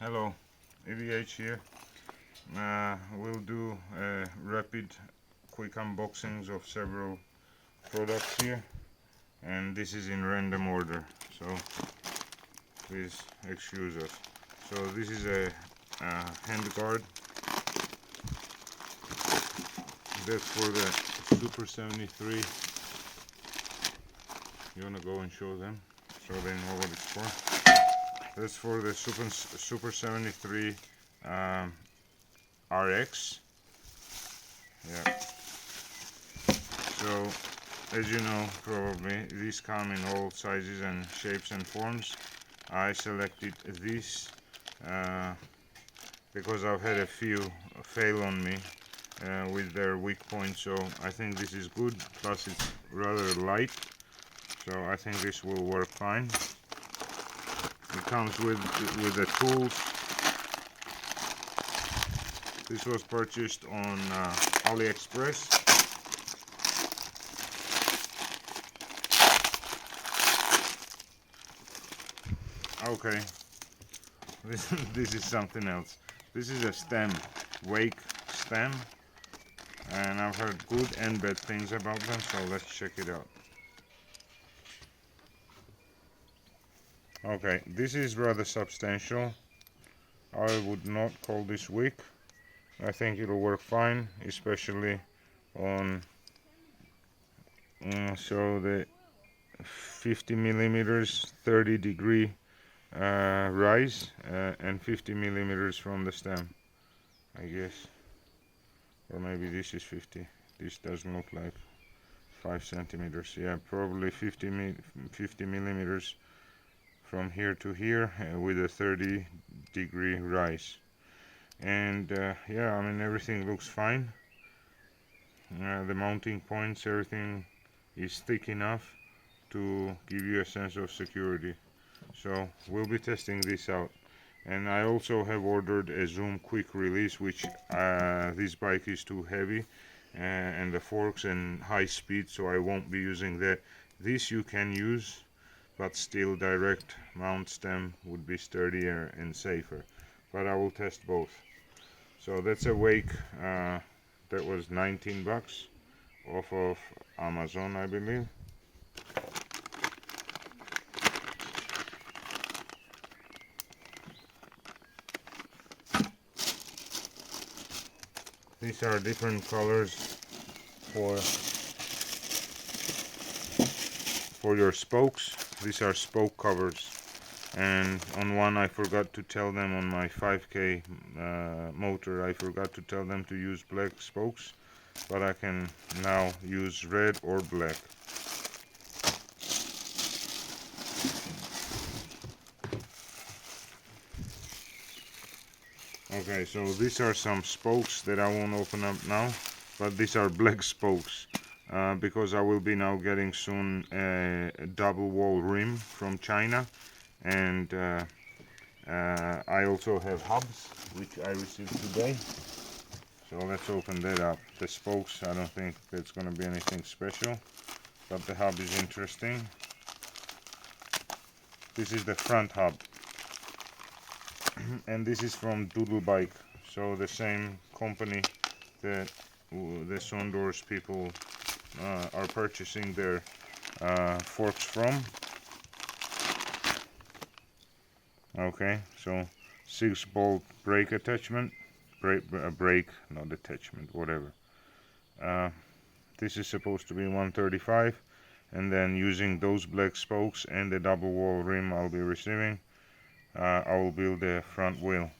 Hello, EVH here. We'll do rapid quick unboxings of several products here, and this is in random order, so please excuse us. So this is a hand guard. That's for the Super 73. You wanna go and show them so they know what it's for? That's for the Super 73 RX. Yeah. So, as you know, probably these come in all sizes and shapes and forms. I selected this because I've had a few fail on me with their weak points. So I think this is good. Plus, it's rather light. So I think this will work fine. It comes with the tools. This was purchased on Aliexpress. Okay, this is something else. This is a stem, wake stem, and I've heard good and bad things about them, so let's check it out. Okay, this is rather substantial. I would not call this weak. I think it'll work fine, especially on so the 50 millimeters 30-degree rise and 50 millimeters from the stem, I guess, or maybe this is 50. This doesn't look like 5 centimeters. Yeah, probably 50 millimeters from here to here with a 30-degree rise. And yeah, I mean, everything looks fine. The mounting points, everything is thick enough to give you a sense of security. So we'll be testing this out. And I also have ordered a Zoom quick release, which this bike is too heavy and the forks and high speed, so I won't be using that. This you can use, but still direct mount stem would be sturdier and safer, but I will test both. So that's a wake that was 19 bucks off of Amazon, I believe. These are different colors for your spokes. These are spoke covers, and on one I forgot to tell them, on my 5K motor, I forgot to tell them to use black spokes, but I can now use red or black. Okay, so these are some spokes that I won't open up now, but these are black spokes because I will be now getting soon a double wall rim from China, and I also have hubs which I received today. So let's open that up. The spokes, I don't think that's going to be anything special, but the hub is interesting. This is the front hub. And this is from Doodle Bike, so the same company that the Sondors people are purchasing their forks from. Okay, so 6-bolt brake attachment, brake, not attachment, whatever. This is supposed to be 135, and then using those black spokes and the double wall rim I'll be receiving, I will build the front wheel.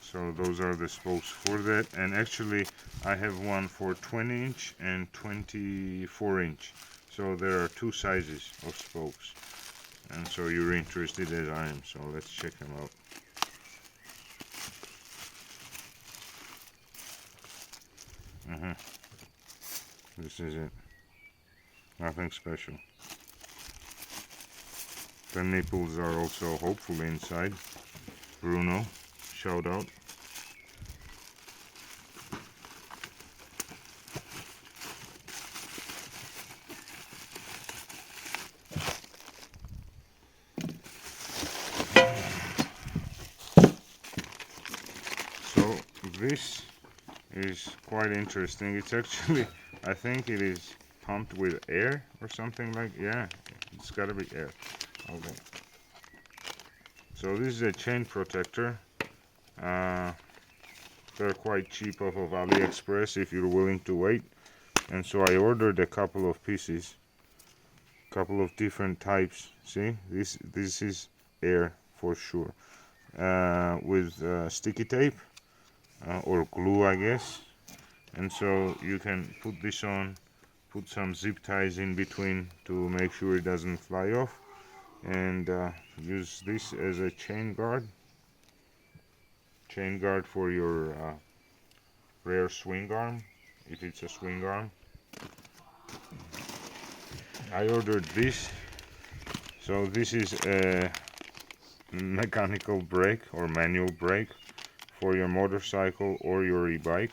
So those are the spokes for that, and actually I have one for 20-inch and 24-inch. So there are two sizes of spokes, and so you're interested as I am, so let's check them out. This is it. Nothing special. The nipples are also hopefully inside. Bruno, shout out. This is quite interesting. It's actually, I think it is pumped with air or something like, yeah, it's gotta be air. Okay. So this is a chain protector. They're quite cheap off of Aliexpress if you're willing to wait. And so I ordered a couple of pieces, couple of different types. See, this is air for sure. With sticky tape or glue, I guess. And so you can put this on, put some zip ties in between to make sure it doesn't fly off, and use this as a chain guard for your rear swing arm, if it's a swing arm. I ordered this. So this is a mechanical brake or manual brake for your motorcycle or your e-bike.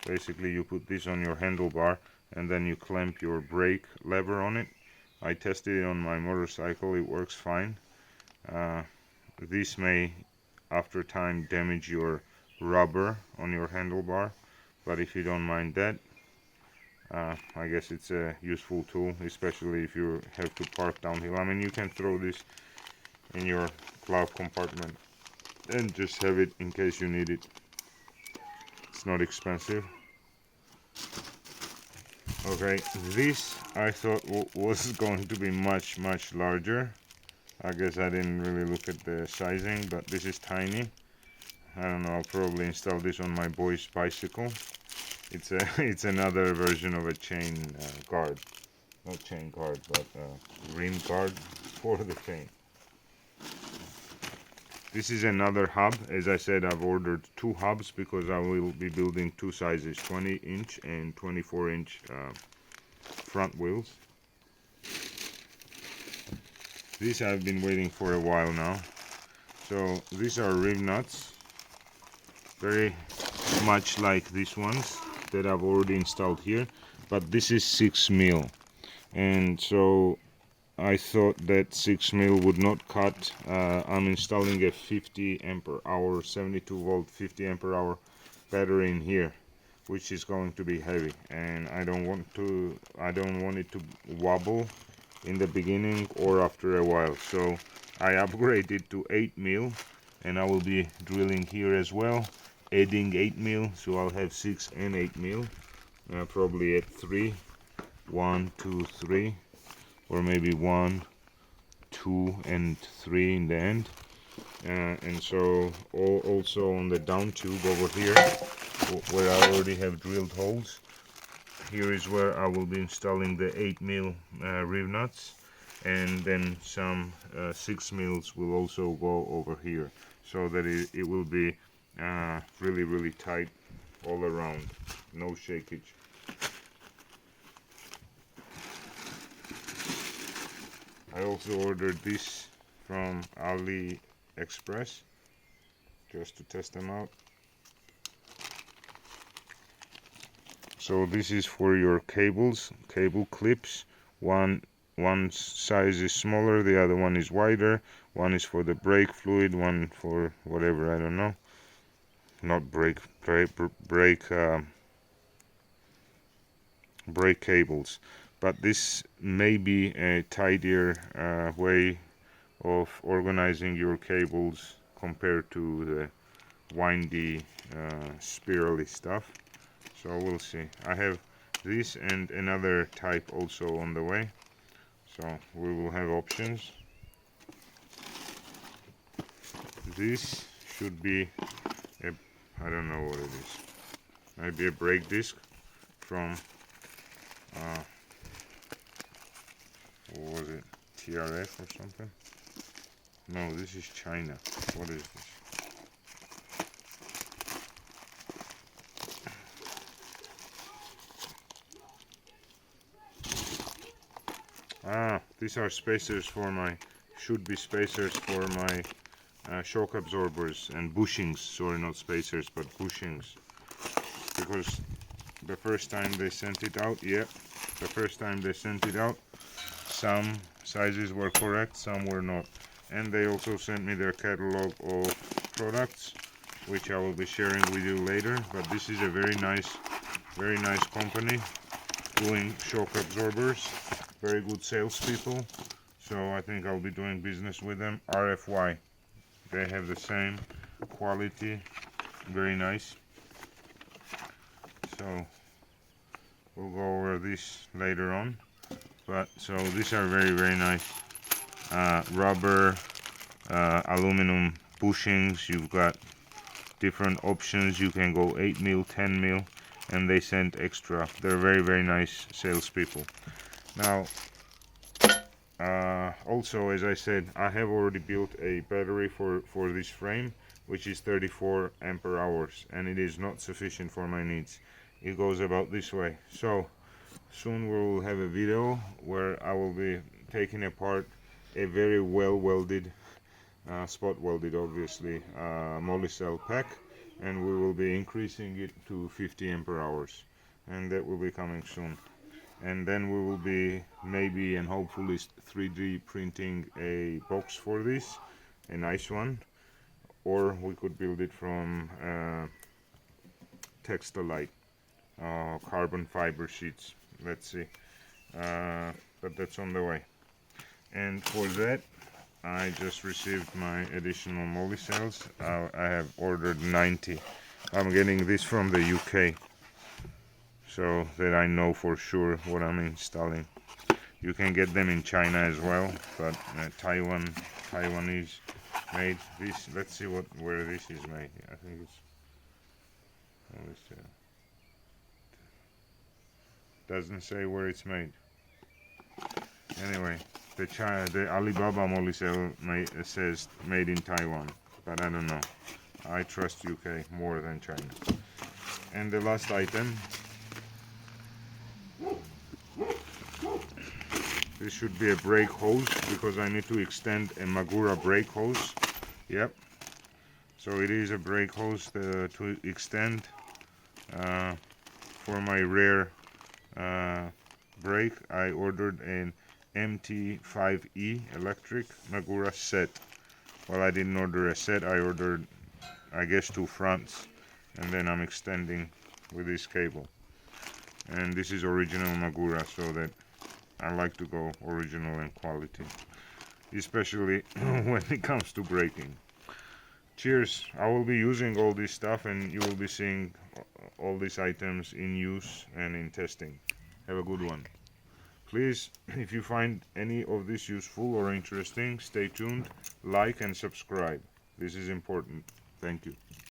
Basically you put this on your handlebar and then you clamp your brake lever on it. I tested it on my motorcycle, it works fine. This may after time damage your rubber on your handlebar, but if you don't mind that, I guess it's a useful tool, especially if you have to park downhill. I mean, you can throw this in your glove compartment and just have it in case you need it. It's not expensive. Okay, this I thought was going to be much larger. I guess I didn't really look at the sizing, but this is tiny. I don't know, I'll probably install this on my boy's bicycle. It's another version of a chain guard. Not chain guard, but rim guard for the chain. This is another hub. As I said, I've ordered 2 hubs because I will be building 2 sizes, 20-inch and 24-inch front wheels. These I've been waiting for a while now. So these are riv-nuts, very much like these ones that I've already installed here, but this is 6 mil, and so I thought that 6 mil would not cut. I'm installing a 50 ampere hour 72 volt 50 ampere hour battery in here, which is going to be heavy, and I don't want it to wobble in the beginning or after a while. So I upgraded to 8 mil, and I will be drilling here as well, adding 8 mil, so I'll have 6 and 8 mil, probably at 3, 1, 2, 3, or maybe 1, 2, and 3 in the end. And so also on the down tube over here, where I already have drilled holes, here is where I will be installing the 8 mil riv-nuts, and then some 6 mils will also go over here, so that it will be really tight all around, no shakeage. I also ordered this from Aliexpress just to test them out. So this is for your cables, cable clips. One size is smaller, the other one is wider. One is for the brake fluid, one for whatever, I don't know. Not brake cables. But this may be a tidier way of organizing your cables compared to the windy, spirally stuff. So we'll see. I have this and another type also on the way, so we will have options. This should be a, I don't know what it is, maybe a brake disc from what was it, TRF or something? No, this is China. What is this? These are spacers for my, should be spacers for my shock absorbers and bushings. Sorry, not spacers, but bushings. Because the first time they sent it out, some sizes were correct, some were not. And they also sent me their catalog of products. which I will be sharing with you later. But this is a very nice company doing shock absorbers. Very good salespeople. So I think I'll be doing business with them. RFY. They have the same quality. Very nice. So we'll go over this later on. But so these are very nice rubber, aluminum bushings. You've got different options. You can go 8 mil, 10 mil, and they send extra. They're very nice salespeople. Now, also, as I said, I have already built a battery for this frame, which is 34 ampere hours, and it is not sufficient for my needs. It goes about this way. So soon we will have a video where I will be taking apart a very well welded, spot welded obviously, Molicel pack, and we will be increasing it to 50 ampere hours, and that will be coming soon. And then we will be maybe and hopefully 3D printing a box for this, a nice one, or we could build it from textilite, carbon fiber sheets. Let's see, but that's on the way. And for that, I just received my additional Molicels. I have ordered 90. I'm getting this from the UK, so that I know for sure what I'm installing. You can get them in China as well, but Taiwanese made this. Let's see where this is made. I think it's doesn't say where it's made. Anyway, the Alibaba Molicel says made in Taiwan, but I don't know. I trust UK more than China. And the last item, this should be a brake hose, because I need to extend a Magura brake hose. Yep, so it is a brake hose to extend for my rear brake. I ordered an MT5E electric Magura set. Well, I didn't order a set, I ordered, I guess, 2 fronts, and then I'm extending with this cable. And this is original Magura, so that I like to go original and quality, especially when it comes to braking. Cheers. I will be using all this stuff, and you will be seeing all these items in use and in testing. Have a good one. Please, if you find any of this useful or interesting, stay tuned, like and subscribe. This is important. Thank you.